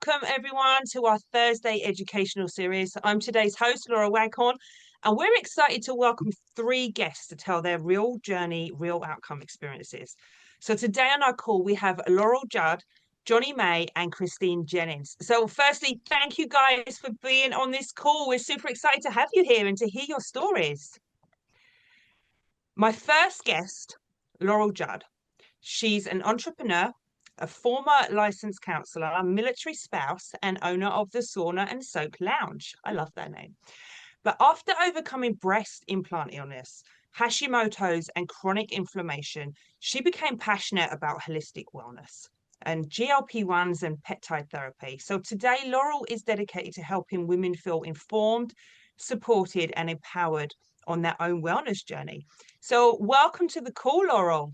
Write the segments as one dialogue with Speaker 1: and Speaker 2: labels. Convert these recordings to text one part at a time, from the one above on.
Speaker 1: Welcome everyone to our Thursday educational series. I'm today's host, Laura Waghorn, and we're excited to welcome three guests to tell their real journey, real outcome experiences. So today on our call, we have Laurel Judd, Johnny May, and Christine Jennings. So firstly, thank you guys for being on this call. We're super excited to have you here and to hear your stories. My first guest, Laurel Judd. She's an entrepreneur, a former licensed counselor, a military spouse, and owner of the Sauna and Soak Lounge. I love that name. But after overcoming breast implant illness, Hashimoto's, and chronic inflammation, she became passionate about holistic wellness and GLP-1s and peptide therapy. So today, Laurel is dedicated to helping women feel informed, supported, and empowered on their own wellness journey. So welcome to the call, Laurel.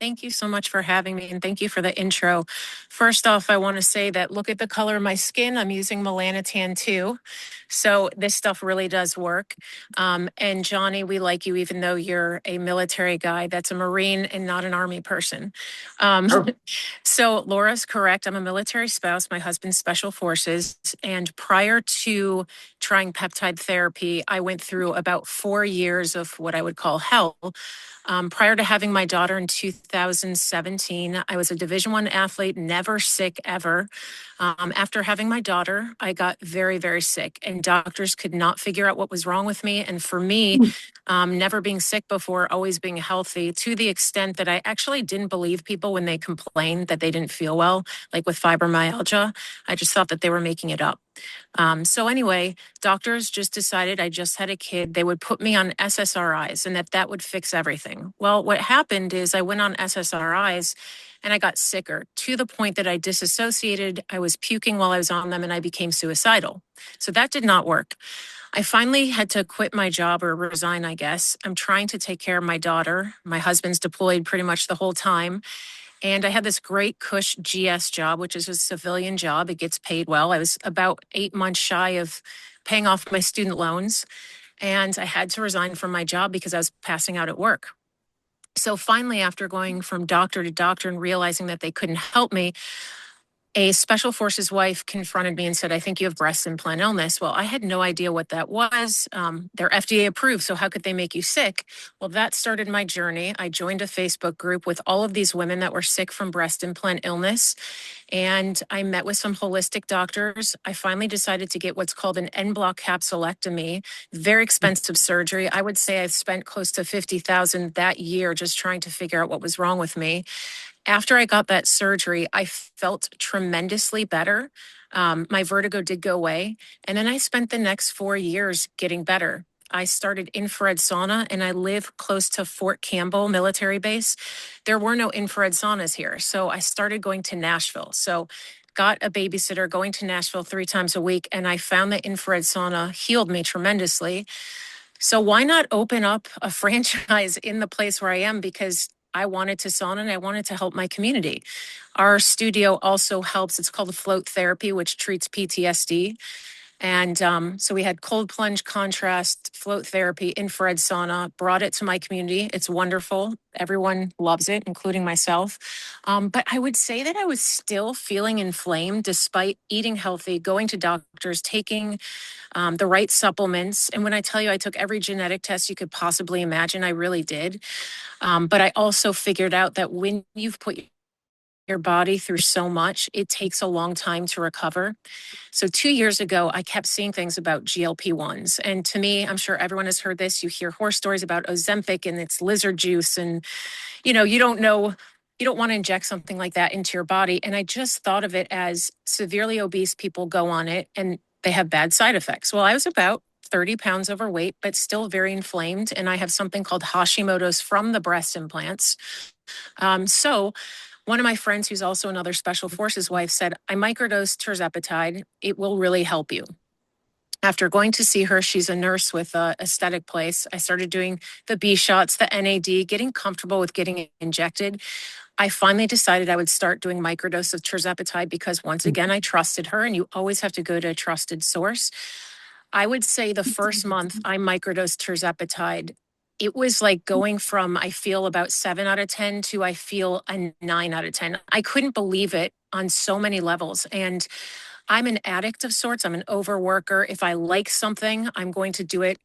Speaker 2: Thank you so much for having me, and thank you for the intro. First off, I want to say that look at the color of my skin. I'm using melanotan too. So this stuff really does work. And Johnny, we like you even though you're a military guy. That's a Marine and not an Army person. So Laura's correct. I'm a military spouse. My husband's Special Forces. And prior to trying peptide therapy, I went through about 4 years of what I would call hell. Prior to having my daughter in 2017, I was a Division I athlete, never sick ever. After having my daughter, I got very, very sick, and doctors could not figure out what was wrong with me. And for me, never being sick before, always being healthy, to the extent that I actually didn't believe people when they complained that they didn't feel well, like with fibromyalgia. I just thought that they were making it up. So anyway, doctors just decided I just had a kid. They would put me on SSRIs and that would fix everything. Well, what happened is I went on SSRIs and I got sicker to the point that I disassociated. I was puking while I was on them and I became suicidal. So that did not work. I finally had to quit my job or resign, I guess. I'm trying to take care of my daughter. My husband's deployed pretty much the whole time. And I had this great cush GS job, which is a civilian job. It gets paid well. I was about 8 months shy of paying off my student loans. And I had to resign from my job because I was passing out at work. So finally, after going from doctor to doctor and realizing that they couldn't help me, a Special Forces wife confronted me and said, I think you have breast implant illness. Well, I had no idea what that was. They're FDA approved, so how could they make you sick? Well, that started my journey. I joined a Facebook group with all of these women that were sick from breast implant illness, and I met with some holistic doctors. I finally decided to get what's called an en bloc capsulectomy, very expensive surgery. I would say I've spent close to $50,000 that year just trying to figure out what was wrong with me. After I got that surgery, I felt tremendously better. My vertigo did go away. And then I spent the next 4 years getting better. I started infrared sauna and I live close to Fort Campbell military base. There were no infrared saunas here. So I started going to Nashville. So got a babysitter going to Nashville 3 times a week. And I found that infrared sauna healed me tremendously. So why not open up a franchise in the place where I am? Because I wanted to sauna and I wanted to help my community. Our studio also helps. It's called float therapy, which treats PTSD. And so we had cold plunge contrast, float therapy, infrared sauna, brought it to my community. It's wonderful. Everyone loves it, including myself. But I would say that I was still feeling inflamed despite eating healthy, going to doctors, taking the right supplements. And when I tell you I took every genetic test you could possibly imagine, I really did. But I also figured out that when you've put your body through so much, it takes a long time to recover. So 2 years ago, I kept seeing things about GLP-1s. And to me, I'm sure everyone has heard this. You hear horror stories about Ozempic and its lizard juice. And, you don't know, you don't want to inject something like that into your body. And I just thought of it as severely obese people go on it and they have bad side effects. Well, I was about 30 pounds overweight, but still very inflamed. And I have something called Hashimoto's from the breast implants. So one of my friends, who's also another Special Forces wife, said, I microdosed tirzepatide. It will really help you. After going to see her, she's a nurse with a aesthetic place. I started doing the B shots, the NAD, getting comfortable with getting injected. I finally decided I would start doing microdose of tirzepatide because once again, I trusted her, and you always have to go to a trusted source. I would say the first month I microdosed tirzepatide, it was like going from I feel about 7 out of 10 to I feel a 9 out of 10. I couldn't believe it on so many levels. And I'm an addict of sorts. I'm an overworker. If I like something, I'm going to do it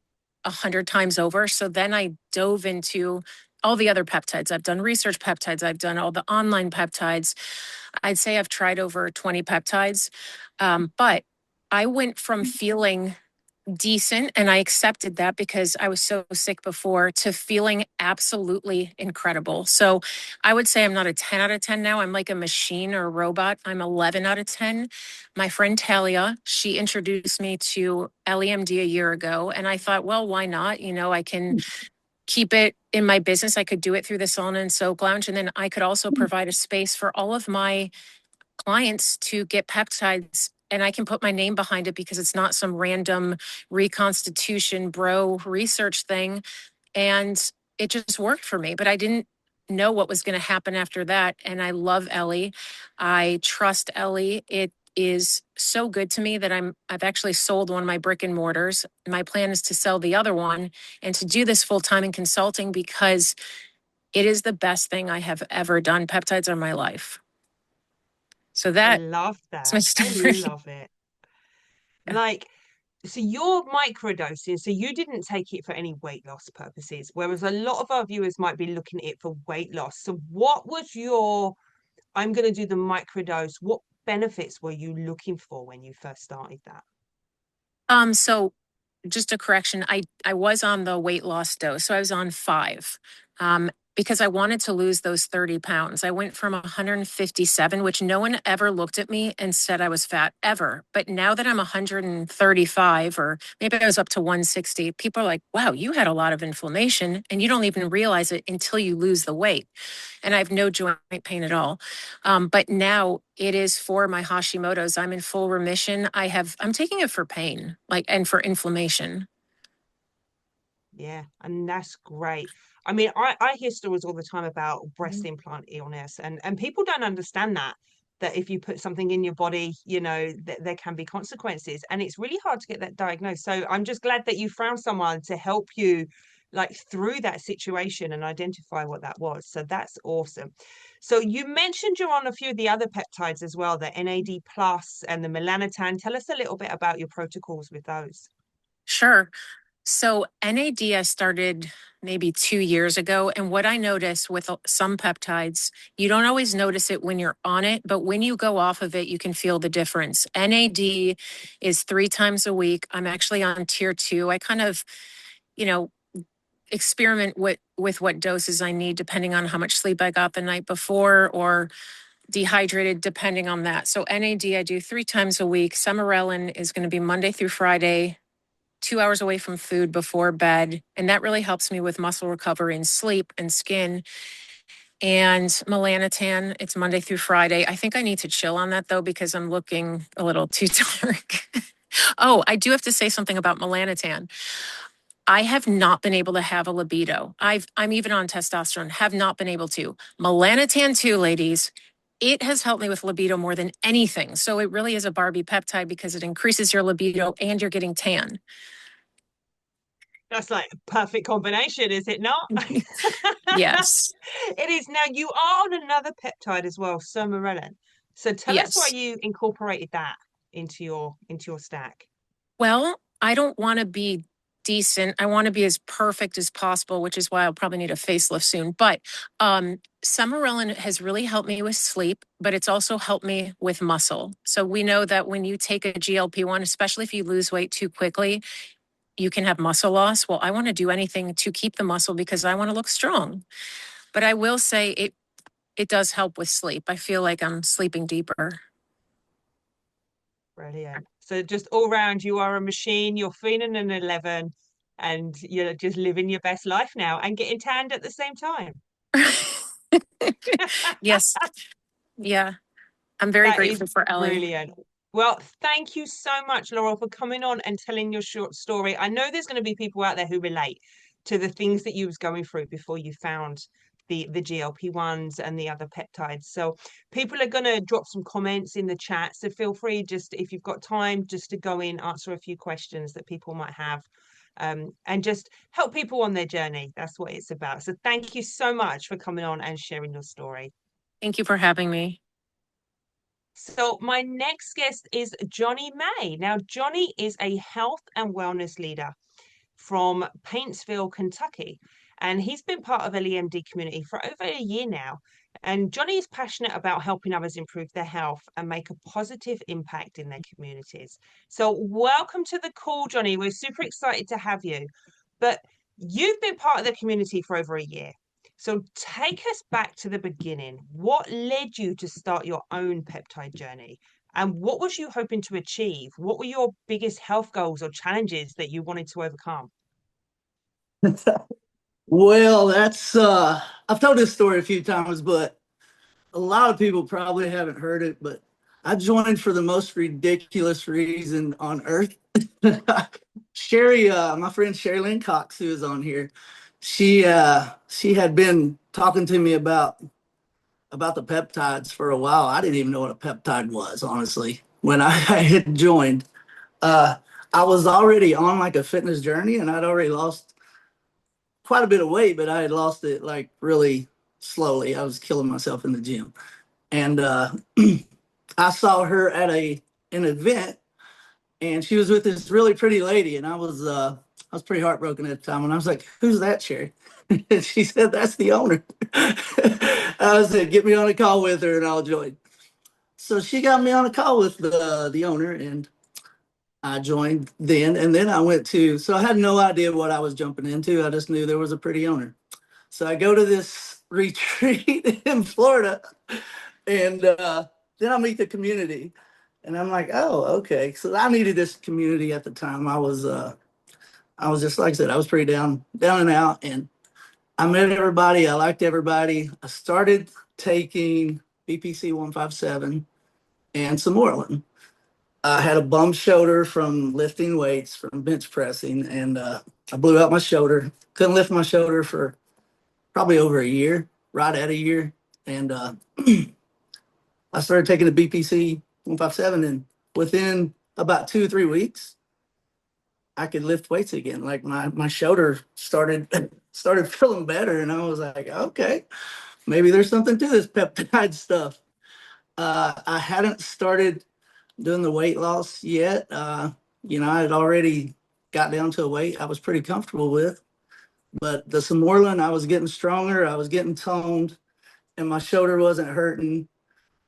Speaker 2: 100 times over. So then I dove into all the other peptides. I've done research peptides. I've done all the online peptides. I'd say I've tried over 20 peptides. But I went from feeling decent, and I accepted that because I was so sick before, to feeling absolutely incredible. So I would say I'm not a 10 out of 10 now. I'm like a machine or a robot. I'm 11 out of 10. My friend Talia, she introduced me to EllieMD a year ago, and I thought, well, why not? I can keep it in my business. I could do it through the sauna and soak lounge, and then I could also provide a space for all of my clients to get peptides, and I can put my name behind it because it's not some random reconstitution bro research thing. And it just worked for me, but I didn't know what was going to happen after that. And I love Ellie. I trust Ellie. It is so good to me that I've actually sold one of my brick and mortars. My plan is to sell the other one and to do this full time in consulting because it is the best thing I have ever done. Peptides are my life. So
Speaker 1: I
Speaker 2: that
Speaker 1: love
Speaker 2: is my
Speaker 1: that. I
Speaker 2: story.
Speaker 1: love it.
Speaker 2: Yeah.
Speaker 1: Like, so you're microdosing, so you didn't take it for any weight loss purposes, whereas a lot of our viewers might be looking at it for weight loss. So what was your, I'm going to do the microdose, what benefits were you looking for when you first started that?
Speaker 2: So just a correction, I was on the weight loss dose. So I was on 5. Because I wanted to lose those 30 pounds. I went from 157, which no one ever looked at me and said I was fat ever. But now that I'm 135, or maybe I was up to 160, people are like, wow, you had a lot of inflammation and you don't even realize it until you lose the weight. And I have no joint pain at all. But now it is for my Hashimoto's. I'm in full remission. I'm taking it for pain, and for inflammation.
Speaker 1: Yeah, and that's great. I mean, I hear stories all the time about breast
Speaker 2: Mhm.
Speaker 1: implant illness, and people don't understand that if you put something in your body, that there can be consequences, and it's really hard to get that diagnosed. So I'm just glad that you found someone to help you like through that situation and identify what that was. So that's awesome. So you mentioned you're on a few of the other peptides as well, the NAD plus and the melanotan. Tell us a little bit about your protocols with those.
Speaker 2: Sure. So NAD I started maybe 2 years ago. And what I notice with some peptides, you don't always notice it when you're on it, but when you go off of it, you can feel the difference. NAD is 3 times a week. I'm actually on tier 2. I kind of, you know, experiment with what doses I need depending on how much sleep I got the night before, or dehydrated depending on that. So NAD I do 3 times a week. Summerellin is going to be Monday through Friday, 2 hours away from food before bed. And that really helps me with muscle recovery and sleep and skin. And melanotan, it's Monday through Friday. I think I need to chill on that though, because I'm looking a little too dark. Oh, I do have to say something about melanotan. I have not been able to have a libido. I'm even on testosterone, have not been able to. Melanotan too, ladies. It has helped me with libido more than anything. So it really is a Barbie peptide because it increases your libido and you're getting tan.
Speaker 1: That's like a perfect combination, is it not?
Speaker 2: Yes.
Speaker 1: It is. Now you are on another peptide as well, sermorelin. So tell us why
Speaker 2: Yes.
Speaker 1: you incorporated that into your stack.
Speaker 2: Well, I don't want to be decent. I want to be as perfect as possible, which is why I'll probably need a facelift soon. But Summerellin has really helped me with sleep, but it's also helped me with muscle. So we know that when you take a GLP-1, especially if you lose weight too quickly, you can have muscle loss. Well, I want to do anything to keep the muscle because I want to look strong. But I will say it does help with sleep. I feel like I'm sleeping deeper.
Speaker 1: Brilliant. So just all round, you are a machine. You're feeling an 11, and you're just living your best life now and getting tanned at the same time.
Speaker 2: Yes. Yeah. I'm very
Speaker 1: That is
Speaker 2: grateful for Ellie.
Speaker 1: brilliant. Well, thank you so much, Laurel, for coming on and telling your short story. I know there's going to be people out there who relate to the things that you was going through before you found the GLP-1s and the other peptides. So people are going to drop some comments in the chat. So feel free, just if you've got time, just to go in, answer a few questions that people might have, and just help people on their journey. That's what it's about. So thank you so much for coming on and sharing your story.
Speaker 2: Thank you for having me.
Speaker 1: So my next guest is Johnny May. Now, Johnny is a health and wellness leader from Paintsville, Kentucky, and he's been part of EllieMD community for over a year now. And Johnny is passionate about helping others improve their health and make a positive impact in their communities. So, welcome to the call, Johnny. We're super excited to have you. But you've been part of the community for over a year. So take us back to the beginning. What led you to start your own peptide journey? And what was you hoping to achieve? What were your biggest health goals or challenges that you wanted to overcome?
Speaker 3: Well, that's I've told this story a few times, but a lot of people probably haven't heard it, but I joined for the most ridiculous reason on earth. Sherry, my friend Sherry Lynn Cox, who is on here, she had been talking to me about the peptides for a while. I didn't even know what a peptide was, honestly, when I had joined. Uh, I was already on like a fitness journey, and I'd already lost quite a bit of weight, but I had lost it like really slowly. I was killing myself in the gym. And I saw her at an event, and she was with this really pretty lady, and I was pretty heartbroken at the time, and I was like, "Who's that, Sherry?" And she said, "That's the owner." I said, "Get me on a call with her, and I'll join." So she got me on a call with the owner, and I joined then. And then I went to, so I had no idea what I was jumping into. I just knew there was a pretty owner. So I go to this retreat in Florida, and then I meet the community, and I'm like, oh, okay. So I needed this community at the time. I was just like I said, I was pretty down and out, and I met everybody. I liked everybody. I started taking BPC 157 and some Moreland. I had a bum shoulder from lifting weights, from bench pressing, and I blew out my shoulder. Couldn't lift my shoulder for probably over a year, right at a year. And I started taking the BPC 157, and within about 2 or 3 weeks, I could lift weights again. Like my shoulder started feeling better, and I was like, okay, maybe there's something to this peptide stuff. I hadn't started doing the weight loss yet. I had already got down to a weight I was pretty comfortable with, but the Samorlin, I was getting stronger, I was getting toned, and my shoulder wasn't hurting.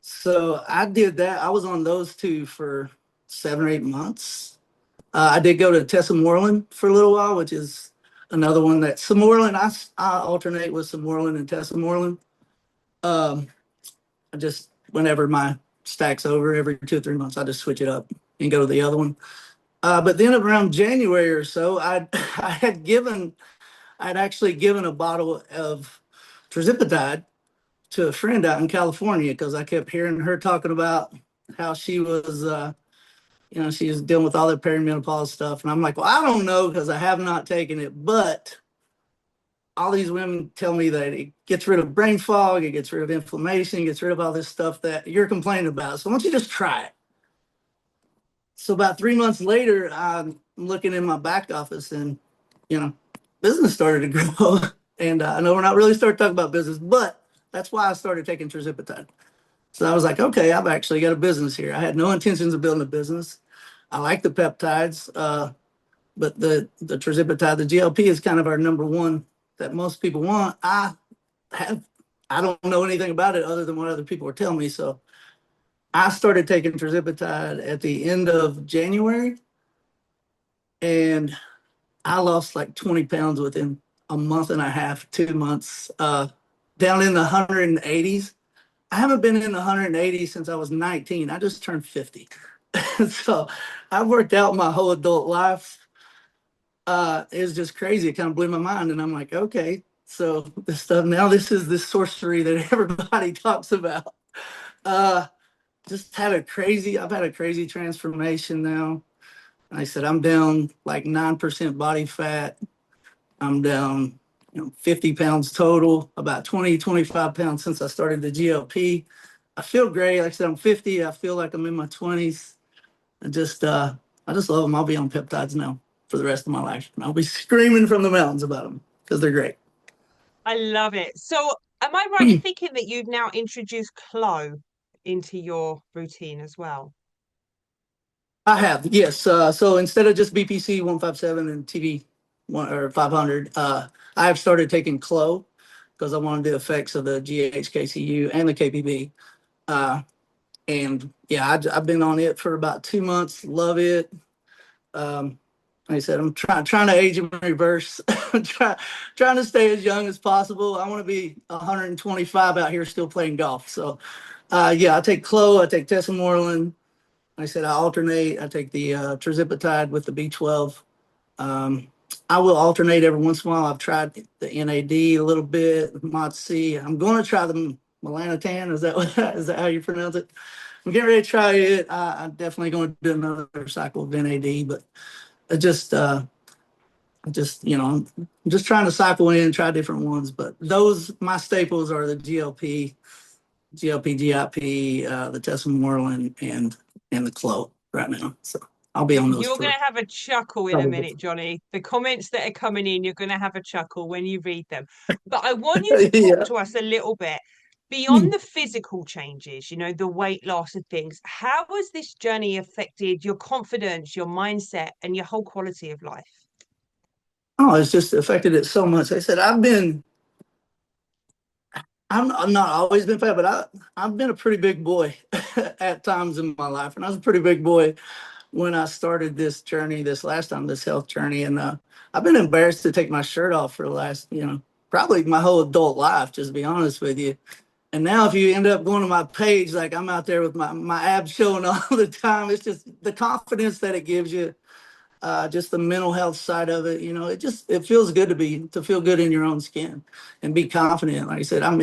Speaker 3: So I did that. I was on those two for 7 or 8 months. I did go to Testimonials for a little while, which is another one that Samorlin, I alternate with Samorlin and Testimonials. Um, I just, whenever my stack's over every 2 or 3 months, I just switch it up and go to the other one. But then around January or so, I'd actually given a bottle of Trizipatide to a friend out in California because I kept hearing her talking about how she was dealing with all the perimenopause stuff. And I'm like, well, I don't know because I have not taken it, but all these women tell me that it gets rid of brain fog, it gets rid of inflammation, it gets rid of all this stuff that you're complaining about. So why don't you just try it? So about 3 months later, I'm looking in my back office, and you know, business started to grow. And I know we're not really starting to talk about business, but that's why I started taking Trizipatide. So I was like, okay, I've actually got a business here. I had no intentions of building a business. I like the peptides, but the Trizipatide, the GLP, is kind of our number one that most people want. Have I don't know anything about it other than what other people are telling me. So I started taking Trizipatide at the end of January, and I lost like 20 pounds within a month and a half, 2 months, down in the 180s. I haven't been in the 180s since I was 19. I just turned 50. So I worked out my whole adult life. It was just crazy. It kind of blew my mind. And I'm like, okay, so this stuff now, this is this sorcery that everybody talks about. Uh, I've had a crazy transformation now. Like I said, I'm down like 9% body fat. I'm down, 50 pounds total, about 20, 25 pounds since I started the GLP. I feel great. Like I said, I'm 50. I feel like I'm in my 20s. I just love them. I'll be on peptides now for the rest of my life. And I'll be screaming from the mountains about them because they're great.
Speaker 1: I love it. So, am I right in thinking that you've now introduced Clo into your routine as well?
Speaker 3: I have, yes. So instead of just BPC 157 and TV 500, I have started taking Clo because I wanted the effects of the GHKCU and the KPB. And yeah, I've been on it for about 2 months. Love it. Um, like I said, I'm trying to age in reverse. Trying to stay as young as possible. I want to be 125 out here still playing golf. So, yeah, I take Clo, I take Tessamorelin. Like I said, I alternate. I take the Trizipatide with the B12. Um, I will alternate every once in a while. I've tried the NAD a little bit, Mod C. I'm going to try the Melanotan. Is that how you pronounce it? I'm getting ready to try it. I'm definitely going to do another cycle of NAD, but I just I'm just trying to cycle in, try different ones. But those my staples are the GLP, GIP, the Tessamorelin, and the Clo right now. So I'll be on those
Speaker 1: You're going
Speaker 3: for
Speaker 1: to have a chuckle in a
Speaker 3: probably.
Speaker 1: minute, Johnny. The comments that are coming in, you're going to have a chuckle when you read them. But I want you to talk
Speaker 3: Yeah.
Speaker 1: to us a little bit beyond the physical changes, the weight loss and things. How has this journey affected your confidence, your mindset, and your whole quality of life?
Speaker 3: Oh, it's just affected it so much. I said I'm not always been fat, but I've been a pretty big boy at times in my life, and I was a pretty big boy when I started this journey, this last time, this health journey, and I've been embarrassed to take my shirt off for the last, probably my whole adult life, just to be honest with you. And now, if you end up going to my page, like I'm out there with my abs showing all the time, it's just the confidence that it gives you, just the mental health side of it. It feels good to feel good in your own skin and be confident. Like I said, I'm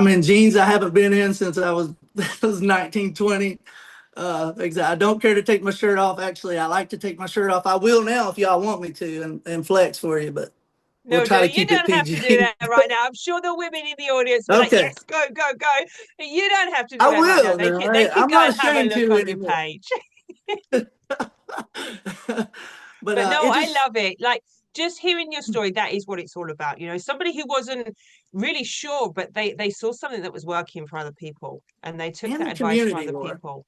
Speaker 3: in jeans I haven't been in since I was I was 19, 20. I don't care to take my shirt off. Actually, I like to take my shirt off. I will now if y'all want me to and flex for you, but we'll
Speaker 1: No,
Speaker 3: try to
Speaker 1: Johnny, you
Speaker 3: keep it
Speaker 1: don't have to do
Speaker 3: PG.
Speaker 1: that right now. I'm sure the women in the audience will be like,
Speaker 3: Okay,
Speaker 1: yes, go, go, go. You don't have to do
Speaker 3: I
Speaker 1: that right now.
Speaker 3: will
Speaker 1: They
Speaker 3: now.
Speaker 1: can they can
Speaker 3: I'm
Speaker 1: go
Speaker 3: not
Speaker 1: and have a
Speaker 3: ashamed
Speaker 1: look
Speaker 3: to
Speaker 1: on your
Speaker 3: anymore.
Speaker 1: page.
Speaker 3: But
Speaker 1: But no,
Speaker 3: it
Speaker 1: I
Speaker 3: just
Speaker 1: love it. Like just hearing your story, that is what it's all about. Somebody who wasn't really sure, but they saw something that was working for other people and they took
Speaker 3: in
Speaker 1: that
Speaker 3: the
Speaker 1: advice from
Speaker 3: community,
Speaker 1: other
Speaker 3: Laura.
Speaker 1: people.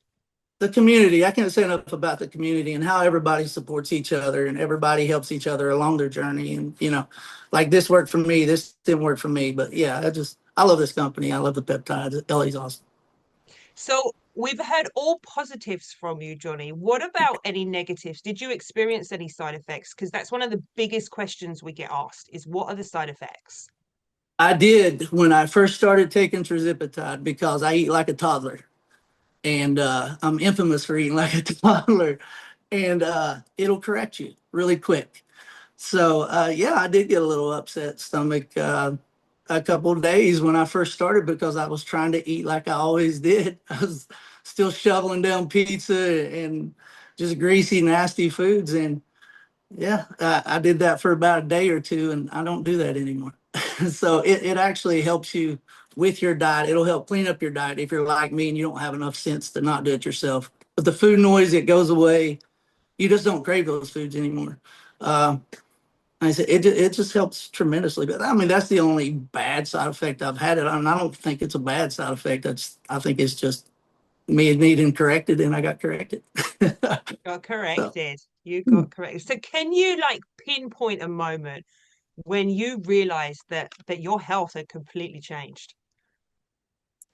Speaker 3: The community. I can't say enough about the community and how everybody supports each other and everybody helps each other along their journey. And like this worked for me, this didn't work for me. But yeah, I love this company. I love the peptides. Ellie's awesome.
Speaker 1: So we've heard all positives from you, Johnny. What about any negatives? Did you experience any side effects? Because that's one of the biggest questions we get asked is what are the side effects?
Speaker 3: I did when I first started taking Trizipatide because I eat like a toddler, and I'm infamous for eating like a toddler, and it'll correct you really quick. So yeah, I did get a little upset stomach a couple of days when I first started because I was trying to eat like I always did. I was still shoveling down pizza and just greasy, nasty foods, and yeah, I did that for about a day or two, and I don't do that anymore. So it actually helps you with your diet. It'll help clean up your diet if you're like me and you don't have enough sense to not do it yourself. But the food noise, it goes away. You just don't crave those foods anymore. Uh, I said it just helps tremendously. But I mean, that's the only bad side effect I've had it on. I don't think it's a bad side effect. I think it's just me needing corrected, and I got corrected.
Speaker 1: Got
Speaker 3: So.
Speaker 1: corrected. You got corrected. So can you like pinpoint a moment when you realized that your health had completely changed?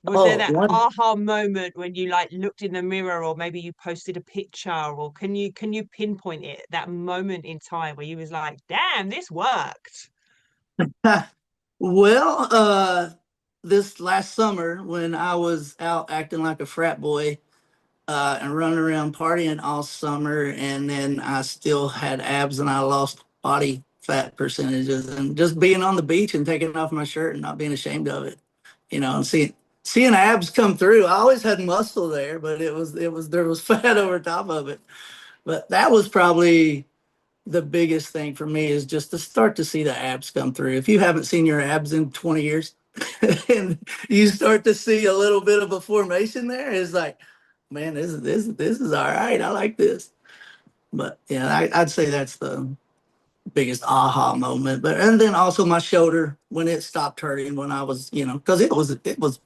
Speaker 1: Was there
Speaker 3: Oh,
Speaker 1: that
Speaker 3: one.
Speaker 1: aha moment when you like looked in the mirror or maybe you posted a picture or can you pinpoint it, that moment in time where you was like, damn, this worked?
Speaker 3: Well, this last summer when I was out acting like a frat boy and running around partying all summer, and then I still had abs and I lost body fat percentages, and just being on the beach and taking off my shirt and not being ashamed of it, and seeing abs come through. I always had muscle there, but it was there was fat over top of it. But that was probably the biggest thing for me is just to start to see the abs come through. If you haven't seen your abs in 20 years and you start to see a little bit of a formation there, it's like, man, this is all right. I like this. But yeah, I'd say that's the biggest aha moment. But and then also my shoulder when it stopped hurting when I was, because it was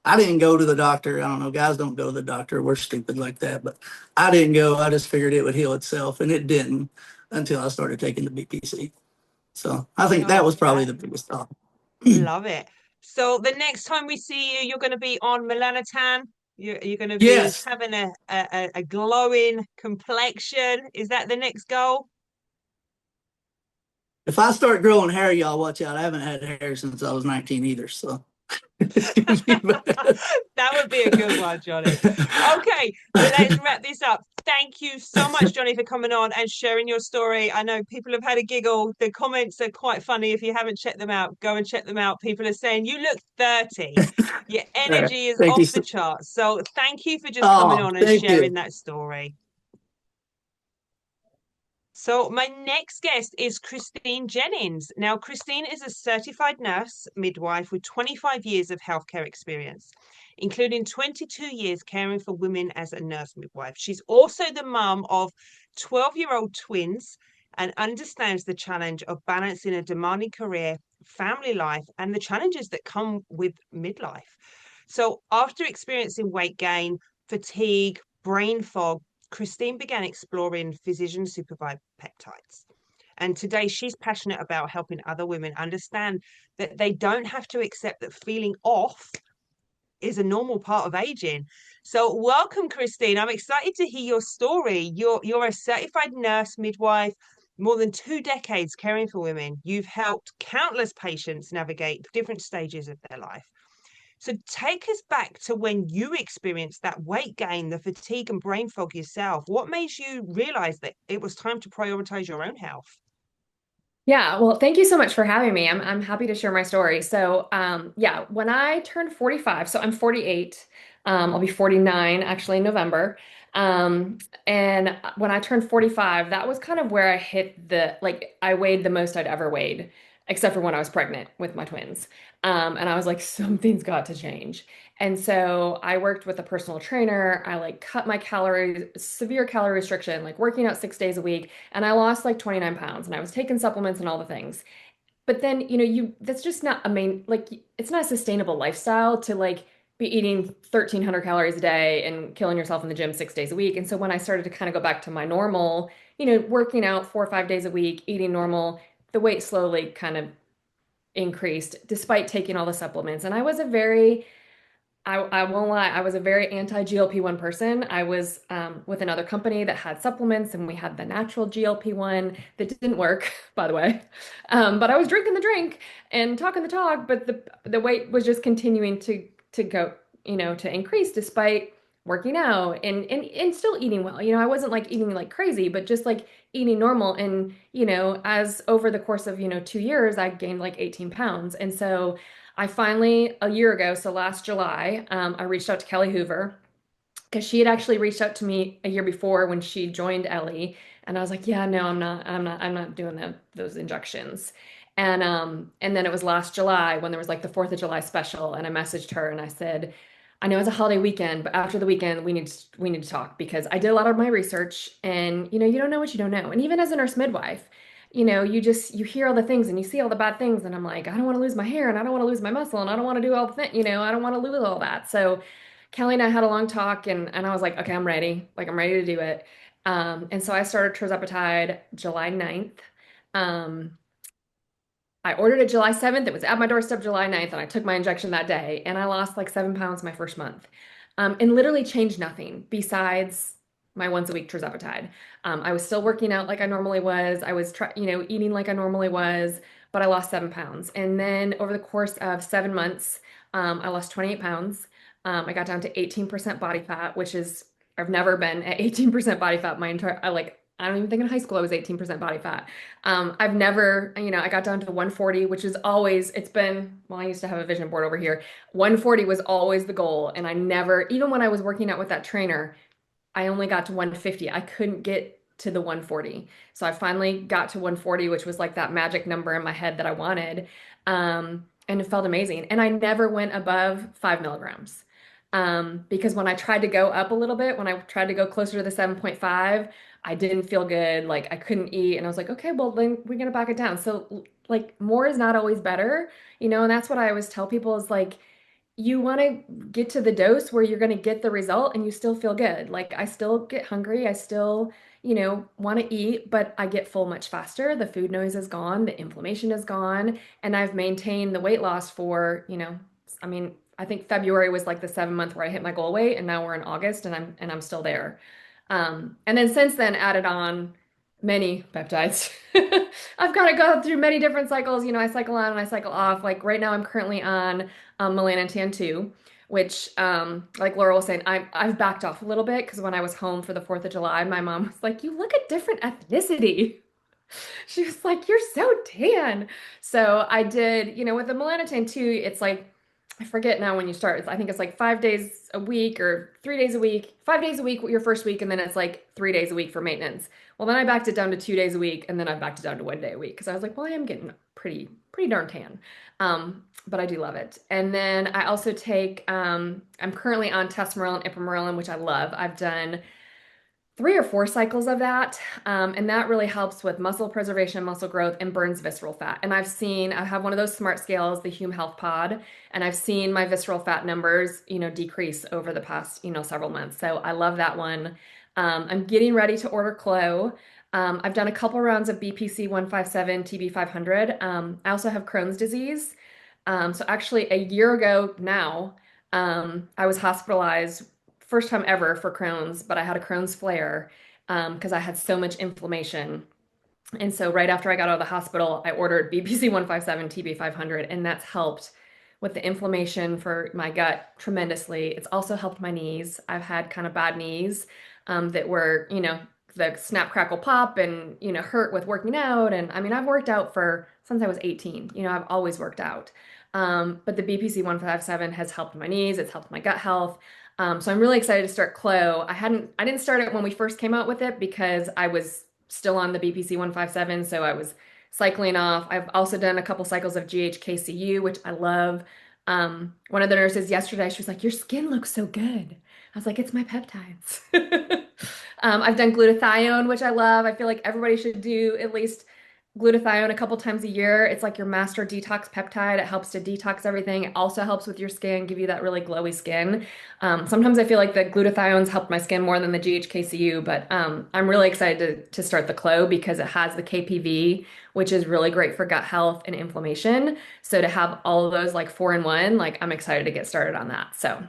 Speaker 3: I didn't go to the doctor. I don't know, guys don't go to the doctor. We're stupid like that, but I didn't go. I just figured it would heal itself, and it didn't until I started taking the BPC. So I think that was probably the
Speaker 1: Okay.
Speaker 3: biggest thought.
Speaker 1: Love it. So the next time we see you, you're going to be on Melanotan. You're going to be
Speaker 3: Yes,
Speaker 1: having a glowing complexion. Is that the next goal?
Speaker 3: if I start growing hair, y'all watch out. I haven't had hair since I was 19 either, so it's gonna be bad.
Speaker 1: That would be a good one, Johnny. Okay, let's wrap this up. Thank you so much, Johnny, for coming on and sharing your story. I know people have had a giggle. The comments are quite funny. If you haven't checked them out, go and check them out. People are saying you look 30. Your
Speaker 3: All right.
Speaker 1: energy is
Speaker 3: Thank you.
Speaker 1: off the charts. So thank you for just coming
Speaker 3: Oh,
Speaker 1: on and
Speaker 3: thank
Speaker 1: sharing
Speaker 3: you.
Speaker 1: that story. So, my next guest is Christine Jennings. Now, Christine is a certified nurse midwife with 25 years of healthcare experience, including 22 years caring for women as a nurse midwife. She's also the mum of 12-year-old twins and understands the challenge of balancing a demanding career, family life, and the challenges that come with midlife. So, after experiencing weight gain, fatigue, brain fog, Christine began exploring physician supervised peptides. And today she's passionate about helping other women understand that they don't have to accept that feeling off is a normal part of aging. So welcome, Christine. I'm excited to hear your story. You're a certified nurse midwife, more than 2 decades caring for women. You've helped countless patients navigate different stages of their life. So take us back to when you experienced that weight gain, the fatigue and brain fog yourself. What made you realize that it was time to prioritize your own health?
Speaker 4: Yeah, well, thank you so much for having me. I'm happy to share my story. So, yeah, when I turned 45, so I'm 48, I'll be 49 actually in November. Um, and when I turned 45, that was kind of where I hit I weighed the most I'd ever weighed, except for when I was pregnant with my twins. And I was like, something's got to change. And so I worked with a personal trainer. I like cut my calories, severe calorie restriction, like working out 6 days a week, and I lost like 29 pounds and I was taking supplements and all the things. But then, that's just not a main, like, it's not a sustainable lifestyle to like be eating 1,300 calories a day and killing yourself in the gym 6 days a week. And so when I started to kind of go back to my normal, working out 4 or 5 days a week, eating normal, the weight slowly kind of increased despite taking all the supplements. And I won't lie, I was a very anti-GLP-1 person. I was with another company that had supplements, and we had the natural GLP-1 that didn't work, by the way. But I was drinking the drink and talking the talk, but the weight was just continuing to go, to increase despite working out and still eating well. I wasn't like eating like crazy, but just like eating normal. And, as over the course of, 2 years, I gained like 18 pounds. And so I finally, a year ago, so last July, I reached out to Kelly Hoover because she had actually reached out to me a year before when she joined Ellie, and I was like, yeah, no, I'm not doing those injections. And then it was last July when there was like the 4th of July special, and I messaged her and I said, I know it's a holiday weekend, but after the weekend, we need to talk because I did a lot of my research, and you don't know what you don't know. And even as a nurse midwife, you hear all the things and you see all the bad things, and I'm like, I don't want to lose my hair and I don't want to lose my muscle and I don't want to do all the things, I don't want to lose all that. So Kelly and I had a long talk, and I was like, okay, I'm ready. Like, I'm ready to do it. And so I started tirzepatide July 9th. Um, I ordered it July 7th. It was at my doorstep July 9th, and I took my injection that day, and I lost like 7 pounds my first month. And literally changed nothing besides my once a week tirzepatide. I was still working out like I normally was. I was eating like I normally was, but I lost 7 pounds. And then over the course of 7 months, I lost 28 pounds. I got down to 18% body fat, which is, I've never been at 18% body fat my entire, I don't even think in high school I was 18% body fat. I've never, I got down to 140, which is always, it's been, well, I used to have a vision board over here. 140 was always the goal. And I never, even when I was working out with that trainer, I only got to 150. I couldn't get to the 140. So I finally got to 140, which was like that magic number in my head that I wanted. And it felt amazing. And I never went above 5 milligrams. Because when I tried to go up a little bit, when I tried to go closer to the 7.5, I didn't feel good. Like I couldn't eat. And I was like, okay, well, then we're going to back it down. So, like, more is not always better, and that's what I always tell people is like, you want to get to the dose where you're going to get the result and you still feel good. Like I still get hungry, I still, want to eat, but I get full much faster. The food noise is gone, the inflammation is gone, and I've maintained the weight loss for, I mean, I think February was like the 7 month where I hit my goal weight, and now we're in August and I'm still there. And then since then added on many peptides. I've got to go through many different cycles. I cycle on and I cycle off. Like right now, I'm currently on melanotan 2, which, like Laura was saying, I've backed off a little bit because when I was home for the 4th of July, my mom was like, "You look a different ethnicity." She was like, "You're so tan." So I did, with the melanotan 2, it's like, I forget now when you start. I think it's like 5 days a week or 3 days a week, 5 days a week your first week, and then it's like 3 days a week for maintenance. Well, then I backed it down to 2 days a week, and then I backed it down to 1 day a week because I was like, well, I am getting pretty darn tan. But I do love it. And then I also take, I'm currently on Testimonial and Ipamorelin, which I love. I've done 3 or 4 cycles of that. And that really helps with muscle preservation, muscle growth, and burns visceral fat. And I have one of those smart scales, the Hume Health Pod, and I've seen my visceral fat numbers, decrease over the past, several months. So I love that one. I'm getting ready to order Clo. I've done a couple rounds of BPC 157, TB 500. I also have Crohn's disease. So actually, a year ago now, I was hospitalized, first time ever for Crohn's, but I had a Crohn's flare because I had so much inflammation. And so right after I got out of the hospital, I ordered BPC 157, TB 500, and that's helped with the inflammation for my gut tremendously. It's also helped my knees. I've had kind of bad knees that were, the snap, crackle, pop and, hurt with working out. And I mean, I've worked out since I was 18. I've always worked out. But the BPC 157 has helped my knees. It's helped my gut health. So I'm really excited to start Clo. I didn't start it when we first came out with it because I was still on the BPC 157. So I was cycling off. I've also done a couple cycles of GHKCU, which I love. One of the nurses yesterday, she was like, "Your skin looks so good." I was like, "It's my peptides." I've done glutathione, which I love. I feel like everybody should do at least glutathione a couple times a year. It's like your master detox peptide. It helps to detox everything. It also helps with your skin, give you that really glowy skin. Sometimes I feel like the glutathiones helped my skin more than the GHKCU, but I'm really excited to start the Clo because it has the KPV, which is really great for gut health and inflammation. So to have all of those like 4 in 1, like I'm excited to get started on that. So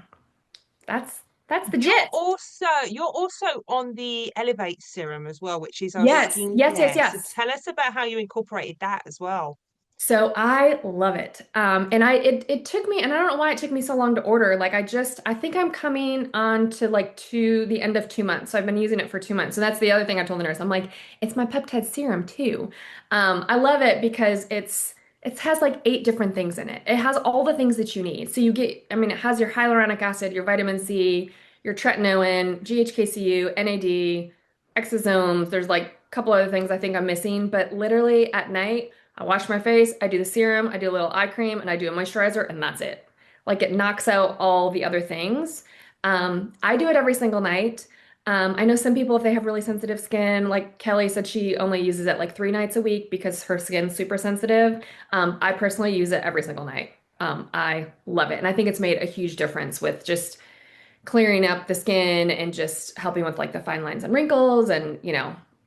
Speaker 4: that's the
Speaker 1: You're
Speaker 4: gist.
Speaker 1: also you're also on the Elevate serum as well, which is our
Speaker 4: Yes, yes, yes,
Speaker 1: skincare. So
Speaker 4: yes.
Speaker 1: tell us about how you incorporated that as well.
Speaker 4: So I love it. And it took me, and I don't know why it took me so long to order. Like I think I'm coming on to like the end of 2 months. So I've been using it for 2 months. So that's the other thing I told the nurse. I'm like, it's my peptide serum too. I love it because it has like 8 different things in it. It has all the things that you need. So I mean, it has your hyaluronic acid, your vitamin C, your tretinoin, GHKCU, NAD, exosomes. There's like a couple other things I think I'm missing, but literally at night, I wash my face, I do the serum, I do a little eye cream, and I do a moisturizer, and that's it. Like it knocks out all the other things. I do it every single night. I know some people, if they have really sensitive skin, like Kelly said, she only uses it like 3 nights a week because her skin's super sensitive. I personally use it every single night. I love it. And I think it's made a huge difference with just clearing up the skin and just helping with like the fine lines and wrinkles. And,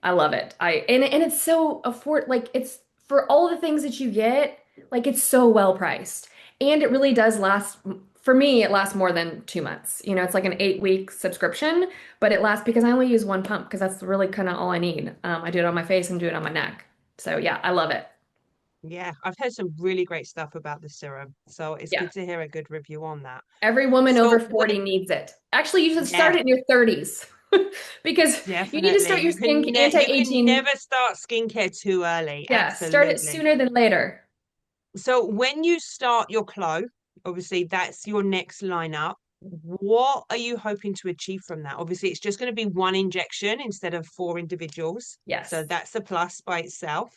Speaker 4: I love it. And it's so like it's for all the things that you get, like it's so well priced. And it really does last, for me, it lasts more than 2 months. It's like an 8 week subscription, but it lasts because I only use one pump because that's really kind of all I need. I do it on my face and do it on my neck. So yeah, I love it.
Speaker 1: Yeah, I've heard some really great stuff about the serum. So it's
Speaker 4: Yeah.
Speaker 1: good to hear a good review on that.
Speaker 4: Every woman over
Speaker 1: So
Speaker 4: 40 needs it. Actually, you should start
Speaker 1: yeah,
Speaker 4: it in your 30s because you need to
Speaker 1: definitely.
Speaker 4: start your skin
Speaker 1: You can
Speaker 4: anti-aging.
Speaker 1: never start skincare too early.
Speaker 4: Yeah, start it
Speaker 1: Absolutely.
Speaker 4: sooner than later.
Speaker 1: So when you start your Clo, obviously that's your next lineup. What are you hoping to achieve from that? Obviously, it's just going to be one injection instead of 4 individuals. So
Speaker 4: Yes.
Speaker 1: that's a plus by itself.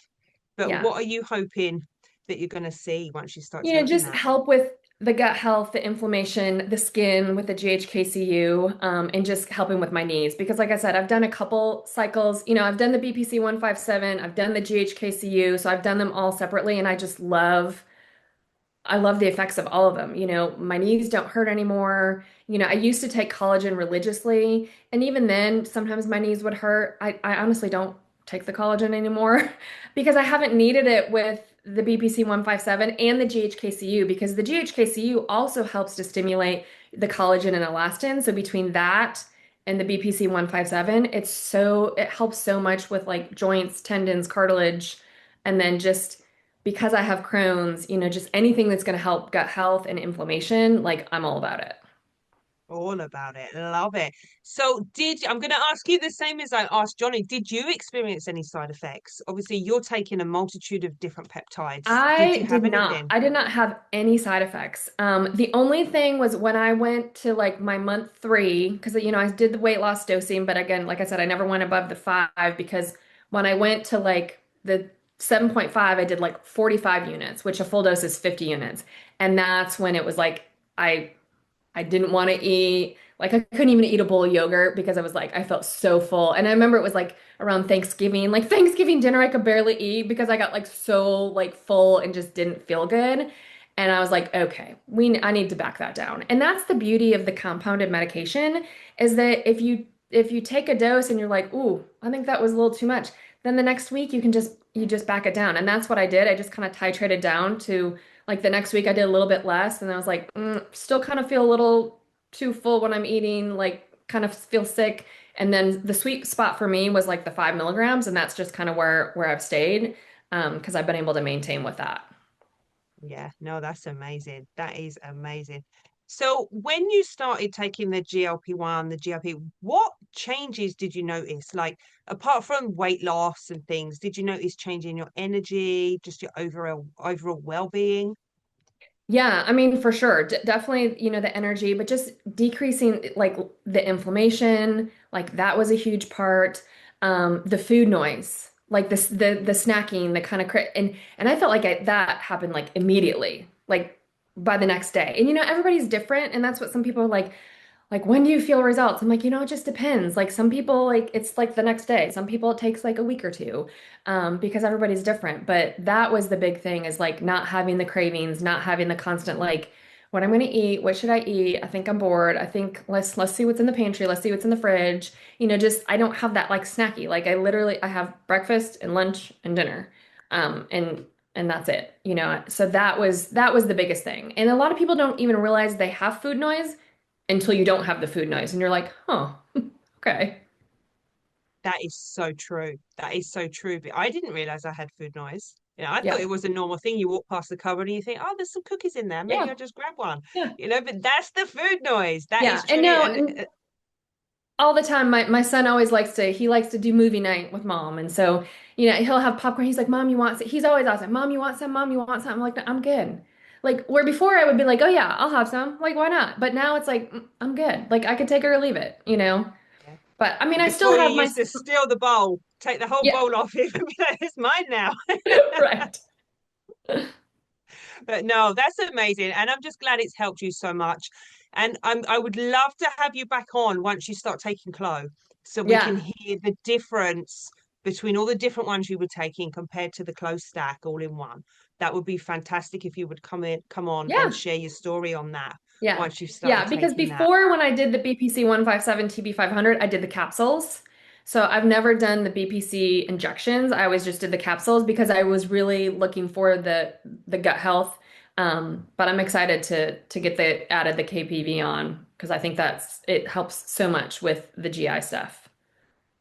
Speaker 1: But
Speaker 4: Yeah.
Speaker 1: what are you hoping that you're going to see once you start taking
Speaker 4: Just
Speaker 1: that?
Speaker 4: help with the gut health, the inflammation, the skin with the GHKCU, and just helping with my knees. Because like I said, I've done a couple cycles. I've done the BPC 157, I've done the GHKCU, so I've done them all separately, and I just love I love the effects of all of them. You know, my knees don't hurt anymore. You know, I used to take collagen religiously, and even then, sometimes my knees would hurt. I honestly don't take the collagen anymore because I haven't needed it with the BPC 157 and the GHKCU because the GHKCU also helps to stimulate the collagen and elastin. So between that and the BPC 157, it helps so much with like joints, tendons, cartilage, and then just because I have Crohn's, you know, just anything that's going to help gut health and inflammation, like I'm all about it.
Speaker 1: All about it. Love it. So I'm going to ask you the same as I asked Johnny. Did you experience any side effects? Obviously, you're taking a multitude of different peptides. Did you
Speaker 4: I
Speaker 1: have
Speaker 4: did not.
Speaker 1: anything?
Speaker 4: I did not have any side effects. The only thing was when I went to like my month 3, because you know I did the weight loss dosing, but again, like I said, I never went above the 5 because when I went to like the 7.5, I did like 45 units, which a full dose is 50 units, and that's when it was like I I didn't want to eat. Like I couldn't even eat a bowl of yogurt because I was like I felt so full. And I remember it was like around Thanksgiving, like Thanksgiving dinner I could barely eat because I got like so like full and just didn't feel good. And I was like, okay, I need to back that down. And that's the beauty of the compounded medication is that if you take a dose and you're like, ooh, I think that was a little too much, then the next week you just back it down. And that's what I did. I just kind of titrated down to like the next week I did a little bit less and I was like, still kind of feel a little too full when I'm eating, like kind of feel sick. And then the sweet spot for me was like the 5 milligrams, and that's just kind of where I've stayed because I've been able to maintain with that.
Speaker 1: Yeah, no, that's amazing. That is amazing. So when you started taking the GLP-1, the GLP, what changes did you notice? Like apart from weight loss and things, did you notice change in your energy, just your overall well-being?
Speaker 4: Yeah, I mean, for sure. D Definitely, you know, the energy, but just decreasing like the inflammation, like that was a huge part. The food noise, like the snacking, the kind of and I felt like that happened like immediately, like by the next day. And you know, everybody's different, and that's what some people are like, when do you feel results? I'm like, you know, it just depends. Like some people, like it's like the next day. Some people it takes like a week or two, because everybody's different. But that was the big thing is like not having the cravings, not having the constant like, what I'm gonna eat, what should I eat? I think I'm bored. I think let's see what's in the pantry. Let's see what's in the fridge. You know, just I don't have that like snacky. Like I have breakfast and lunch and dinner, and that's it. You know, so that was the biggest thing. And a lot of people don't even realize they have food noise until you don't have the food noise and you're like, huh, okay.
Speaker 1: That is so true. That is so true. But I didn't realize I had food noise. I thought
Speaker 4: Yeah.
Speaker 1: it was a normal thing. You walk past the cupboard and you think, oh, there's some cookies in there. Maybe
Speaker 4: Yeah.
Speaker 1: I'll just grab one.
Speaker 4: Yeah.
Speaker 1: But that's the food noise. That
Speaker 4: Yeah.
Speaker 1: is
Speaker 4: And
Speaker 1: truly,
Speaker 4: no,
Speaker 1: and
Speaker 4: and all the time my son always likes to do movie night with mom. And so, you know, he'll have popcorn. He's like, Mom, you want some? He's always asking, Mom, you want some? Mom, you want some? I'm like, "No, I'm good. Like where before I would be like, oh yeah, I'll have some. Like, why not? But now it's like, I'm good. Like I could take it or leave it, you know?
Speaker 1: yeah.
Speaker 4: But I mean, I still
Speaker 1: Before you
Speaker 4: have my,
Speaker 1: used to steal the bowl, take the whole
Speaker 4: yeah,
Speaker 1: bowl off him and be like, it's mine now.
Speaker 4: right.
Speaker 1: But no, that's amazing. And I'm just glad it's helped you so much. And I would love to have you back on once you start taking Clo, so we can
Speaker 4: Yeah.
Speaker 1: hear the difference between all the different ones you were taking compared to the Clo stack all in one. That would be fantastic if you would come on and
Speaker 4: Yeah.
Speaker 1: share your story on that
Speaker 4: Yeah.
Speaker 1: once you've started
Speaker 4: Yeah, because
Speaker 1: taking that.
Speaker 4: before when I did the BPC 157 TB 500, I did the capsules. So I've never done the BPC injections. I always just did the capsules because I was really looking for the gut health. But I'm excited to get the added the KPV on because I think it helps so much with the GI stuff.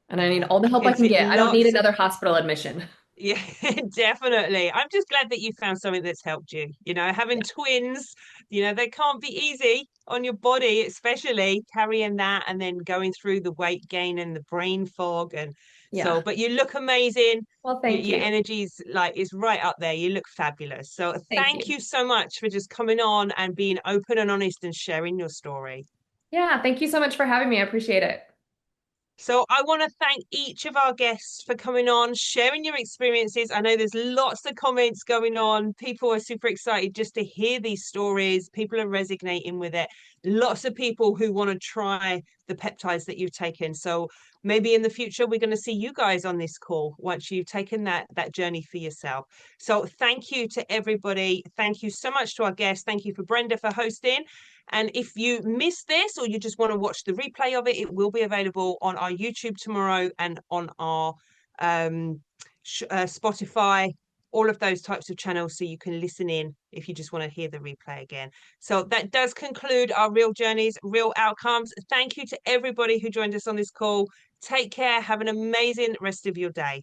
Speaker 4: And I need
Speaker 1: Yeah,
Speaker 4: all the help I
Speaker 1: gives
Speaker 4: can
Speaker 1: it
Speaker 4: get. I don't need
Speaker 1: lots.
Speaker 4: another hospital admission.
Speaker 1: Yeah, definitely. I'm just glad that you found something that's helped you. Having twins, they can't be easy on your body, especially carrying that and then going through the weight gain and the brain fog. And so,
Speaker 4: Yeah.
Speaker 1: but you look amazing.
Speaker 4: Well,
Speaker 1: Your,
Speaker 4: thank
Speaker 1: your
Speaker 4: you.
Speaker 1: energy's is right up there. You look fabulous. So
Speaker 4: Thank
Speaker 1: thank
Speaker 4: you.
Speaker 1: you so much for just coming on and being open and honest and sharing your story.
Speaker 4: Yeah, thank you so much for having me. I appreciate it.
Speaker 1: So I want to thank each of our guests for coming on, sharing your experiences. I know there's lots of comments going on. People are super excited just to hear these stories. People are resonating with it. Lots of people who want to try the peptides that you've taken. So maybe in the future we're going to see you guys on this call once you've taken that journey for yourself. So thank you to everybody. Thank you so much to our guests. Thank you for Brenda for hosting. And if you missed this or you just want to watch the replay of it, it will be available on our YouTube tomorrow and on our Spotify, all of those types of channels, so you can listen in if you just want to hear the replay again. So that does conclude our Real Journeys, Real Outcomes. Thank you to everybody who joined us on this call. Take care. Have an amazing rest of your day.